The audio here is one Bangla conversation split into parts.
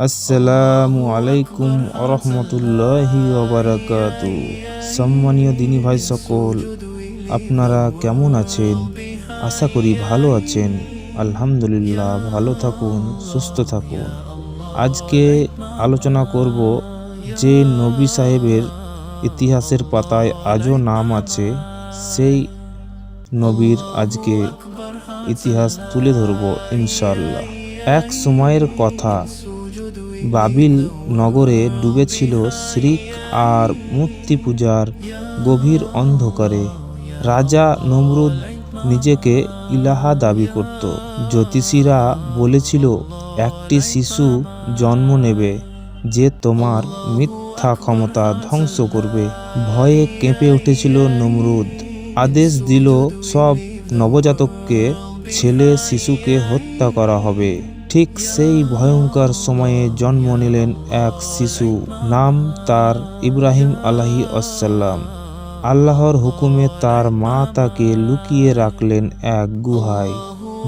আসসালামু আলাইকুম আরহামতুল্লাহি ওয়াবারাকাতু। সম্মানীয় দিনী ভাই সকল, আপনারা কেমন আছেন? আশা করি ভালো আছেন। আলহামদুলিল্লাহ, ভালো থাকুন, সুস্থ থাকুন। আজকে আলোচনা করব যে নবী সাহেবের ইতিহাসের পাতায় আজও নাম আছে, সেই নবীর আজকে ইতিহাস তুলে ধরব ইনশাআল্লাহ। এক সময়ের কথা, বাবিল নগরে ডুবেছিল শিরক আর মূর্তি পূজার গভীর অন্ধকারে। রাজা নমরুদ নিজেকে ইলাহা দাবি করত। জ্যোতিষীরা বলেছিল একটি শিশু জন্ম নেবে যে তোমার মিথ্যা ক্ষমতা ধ্বংস করবে। ভয়ে কেঁপে উঠেছিল নমরুদ। আদেশ দিল সব নবজাতককে ছেলে শিশুকে হত্যা করা হবে। ঠিক সেই ভয়ঙ্কর সময়ে জন্ম নিলেন এক শিশু। নাম তার ইব্রাহিম আলাইহিসসালাম। আল্লাহর হুকুমে তার মা তাকে লুকিয়ে রাখলেন এক গুহায়,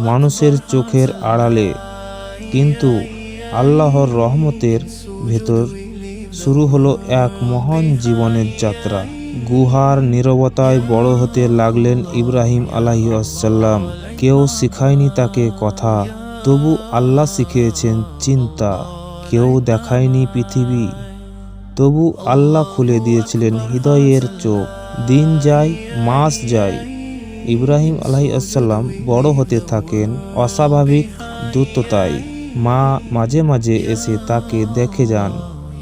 মানুষের চোখের আড়ালে। কিন্তু আল্লাহর রহমতের ভেতর শুরু হলো এক মহান জীবনের যাত্রা। গুহার নীরবতায় বড় হতে লাগলেন ইব্রাহিম আলাইহিসসালাম। কেউ শিখায়নি তাকে কথা, তবু আল্লাহ শিখিয়েছেন চিন্তা। কেউ দেখায়নি পৃথিবী, তবু আল্লাহ খুলে দিয়েছিলেন হৃদয়ের চোখ। দিন যায়, মাস যায়, ইব্রাহিম আলাইহিসসালাম বড় হতে থাকেন অস্বাভাবিক দ্রুততায়। মা মাঝে মাঝে এসে তাকে দেখে যান,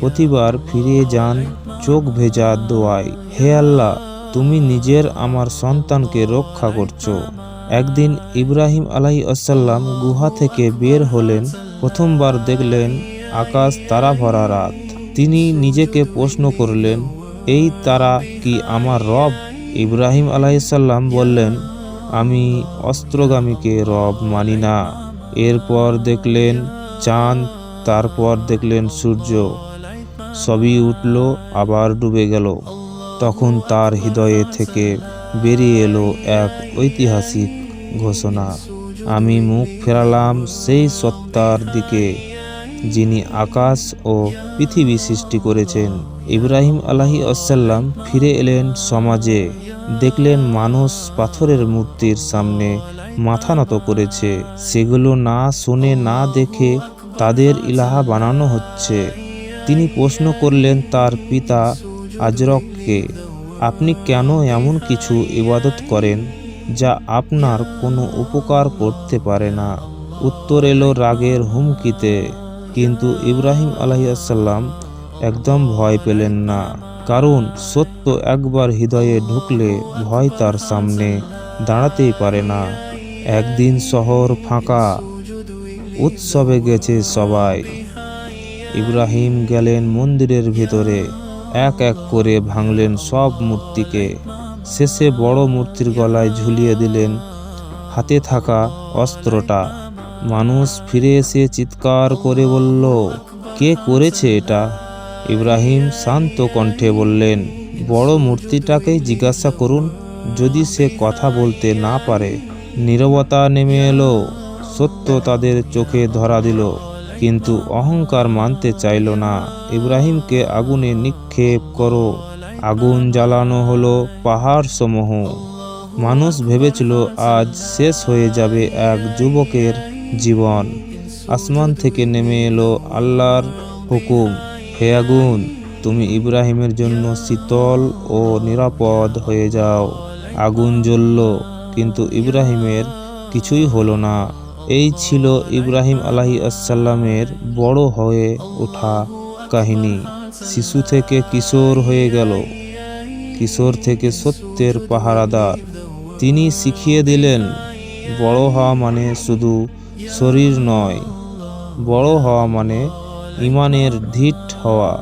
প্রতিবার ফিরে যান চোখ ভেজা দোয়ায়, হে আল্লাহ, তুমি নিজের আমার সন্তানকে রক্ষা করছো। একদিন ইব্রাহিম আলাইহিসসালাম গুহা থেকে বের হলেন। প্রথমবার দেখলেন আকাশ তারা ভরা রাত। তিনি নিজেকে প্রশ্ন করলেন, এই তারা কি আমার রব? ইব্রাহিম আলাইহিসসালাম বললেন, আমি অস্ত্রগামীকে রব মানি না। এরপর দেখলেন চাঁদ, তারপর দেখলেন সূর্য। সবই উঠল, আবার ডুবে গেল। তখন তার হৃদয়ে থেকে বেরিয়ে এলো এক ঐতিহাসিক ঘোষণা, আমি মুখ ফেরালাম সেই সত্তার দিকে যিনি আকাশ ও পৃথিবী সৃষ্টি করেছেন। ইব্রাহিম আলাইহিসসালাম ফিরে এলেন সমাজে। দেখলেন মানুষ পাথরের মূর্তির সামনে মাথা নত করেছে। সেগুলো না শুনে না দেখে তাদের ইলাহা বানানো হচ্ছে। তিনি প্রশ্ন করলেন তার পিতা আজরককে, আপনি কেন এমন কিছু ইবাদত করেন যা আপনার কোনো উপকার করতে পারে না? উত্তর এলো রাগের হুমকিতে। কিন্তু ইব্রাহিম আলাইহিসসালাম একদম ভয় পেলেন না, কারণ সত্য একবার হৃদয়ে ঢুকলে ভয় তার সামনে দাঁড়াতেই পারে না। একদিন শহর ফাঁকা, উৎসবে গেছে সবাই। ইব্রাহিম গেলেন মন্দিরের ভিতরে, এক এক করে ভাঙলেন সব মূর্তিকে। শেষে বড় মূর্তির গলায় ঝুলিয়ে দিলেন হাতে থাকা অস্ত্রটা। মানুষ ফিরে এসে চিৎকার করে বলল, কে করেছে এটা? ইব্রাহিম শান্ত কণ্ঠে বললেন, বড় মূর্তিটাকেই জিজ্ঞাসা করুন, যদি সে কথা বলতে না পারে। নীরবতা নেমে এলো, সত্য তাদের চোখে ধরা দিল। কিন্তু অহংকার মানতে চাইল না। ইব্রাহিমকে আগুনে নিক্ষেপ করো। আগুন জ্বালানো হলো পাহাড় সমূহ। মানুষ ভেবেছিল আজ শেষ হয়ে যাবে এক যুবকের জীবন। আসমান থেকে নেমে এলো আল্লাহর হুকুম, হে আগুন, তুমি ইব্রাহিমের জন্য শীতল ও নিরাপদ হয়ে যাও। আগুন জ্বলল, কিন্তু ইব্রাহিমের কিছুই হলো না। এই ছিল ইব্রাহিম আলাইহিসসালামের বড় হয়ে ওঠা কাহিনী। শিশু থেকে কিশোর হয়ে গেল, কিশোর থেকে সত্যের পাহারাদার। তিনি শিখিয়ে দিলেন, বড় হওয়া মানে শুধু শরীর নয়, বড় হওয়া মানে ইমানের দৃঢ় হওয়া।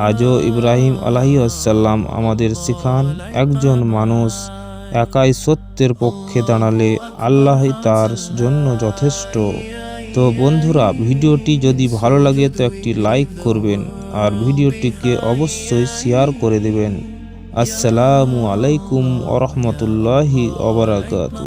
আজও ইব্রাহিম আলাইহিসসালাম আমাদের শিখান, একজন মানুষ একাই সত্যের পক্ষে দাঁড়ালে আল্লাহই তার জন্য যথেষ্ট। তো বন্ধুরা, ভিডিওটি যদি ভালো লাগে তো একটি লাইক করবেন আর ভিডিওটিকে অবশ্যই শেয়ার করে দেবেন। আসসালামু আলাইকুম ওয়া রাহমাতুল্লাহি ওয়া বারাকাতুহু।